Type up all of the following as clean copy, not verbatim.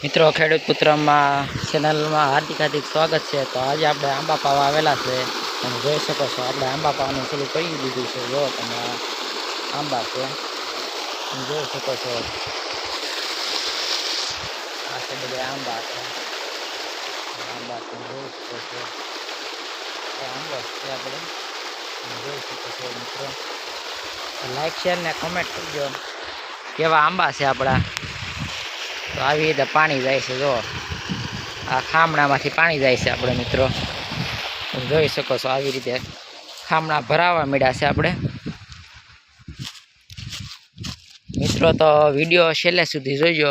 મિત્રો ખેડૂત પુત્રમાં ચેનલમાં હાર્દિક સ્વાગત છે। તો આજે આપણે આંબા પાવા આવેલા છે। તમે જોઈ શકો છો આપણે આંબા પાવાનું શરૂ કરી દીધું છે। જો તમે આંબા છે તમે જોઈ શકો છો, આ છે બધા આંબા છે। આંબા તમે જોઈ શકો છો, આંબો છે આપણે તમે જોઈ શકો છો। મિત્રો લાઈક શેર ને કોમેન્ટ કરજો કેવા આંબા છે આપણા। તો આવી રીતે પાણી જાય છે, જો આ ખામણામાંથી પાણી જાય છે આપણે મિત્રો તમે જોઈ શકો છો। આવી રીતે ખામણા ભરાવા મળ્યા છે આપણે મિત્રો। તો વિડીયો છેલ્લે સુધી જોઈજો।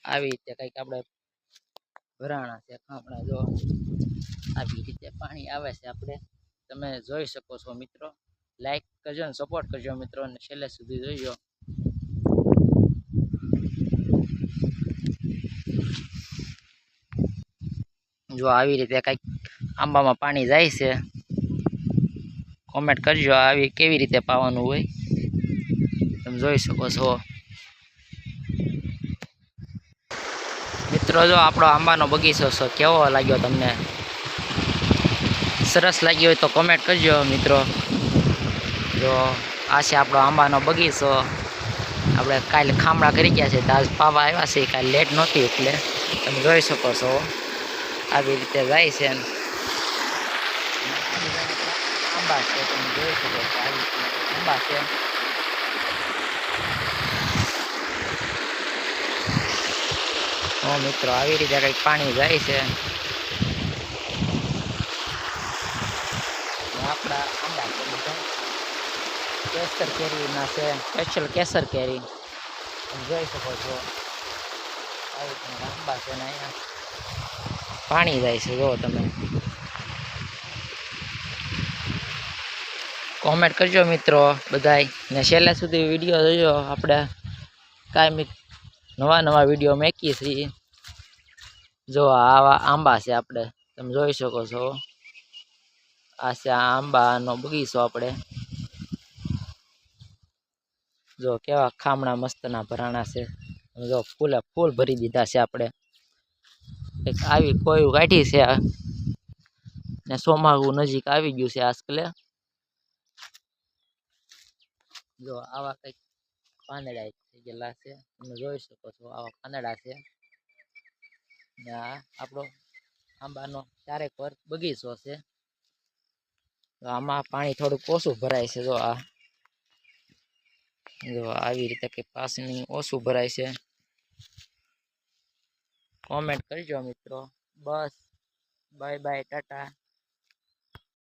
આવી રીતે કંઈક આપણે ભરાણા છે ખામણા, જો આવી રીતે પાણી આવે છે આપણે તમે જોઈ શકો છો મિત્રો। લાઈક કરજો ને સપોર્ટ કરજો મિત્રો, અને છેલ્લે સુધી જોઈજો। જો આવી રીતે કંઈક આંબામાં પાણી જાય છે, કોમેન્ટ કરજો આવી કેવી રીતે પાવાનું હોય તમે જોઈ શકો છો મિત્રો। જો આપણો આંબાનો બગીચો છે, કેવો લાગ્યો તમને? સરસ લાગ્યો હોય તો કોમેન્ટ કરજો મિત્રો। જો આ છે આપણો આંબાનો બગીચો। આપણે કાલે ખામણા કરી ગયા છે, તો આજ પાવા આવ્યા છે, કાલે લેટ નહોતી એટલે તમે જોઈ શકો છો આવી રીતે જાય છે। આંબા છે તમે જોઈ શકો છો, આવી આંબા છે। મિત્રો આવી રીતે કંઈક પાણી જાય છે। આપણા આંબા છે બધા કેસર કેરીના છે, સ્પેશિયલ કેસર કેરી તમે જોઈ શકો છો। આવી રીતે આંબા છે ને અહીંયા પાણી જાય છે, જો તમે કોમેન્ટ કરજો મિત્રો બધાય, ને છેલ્લે સુધી વિડીયો જોજો। આપણે કાંઈ નવા વિડીયો મેકીએ છીએ। જો આવા આંબા છે આપણે તમે જોઈ શકો છો, આ છે આંબાનો બગીચો આપણે। જો કેવા ખામણા મસ્તના ભરાણા છે, જો ફૂલ ભરી દીધા છે આપણે। એક આવી કોઈ કાઢી છે ને સોમાવું નજીક આવી ગયું છે આજકાલે। જો આવા કંઈક પાંદડા થઈ ગયેલા છે તમે જોઈ શકો છો, આવા પાંદડા છે ને આ આપણો આંબાનો ચારેક પર બગીચો છે। તો આમાં પાણી થોડુંક ઓછું ભરાય છે, જો આ જો આવી રીતે કે પાણી ઓછું ભરાય છે। કોમેન્ટ કરજો મિત્રો। બસ બાય બાય, ટાટા।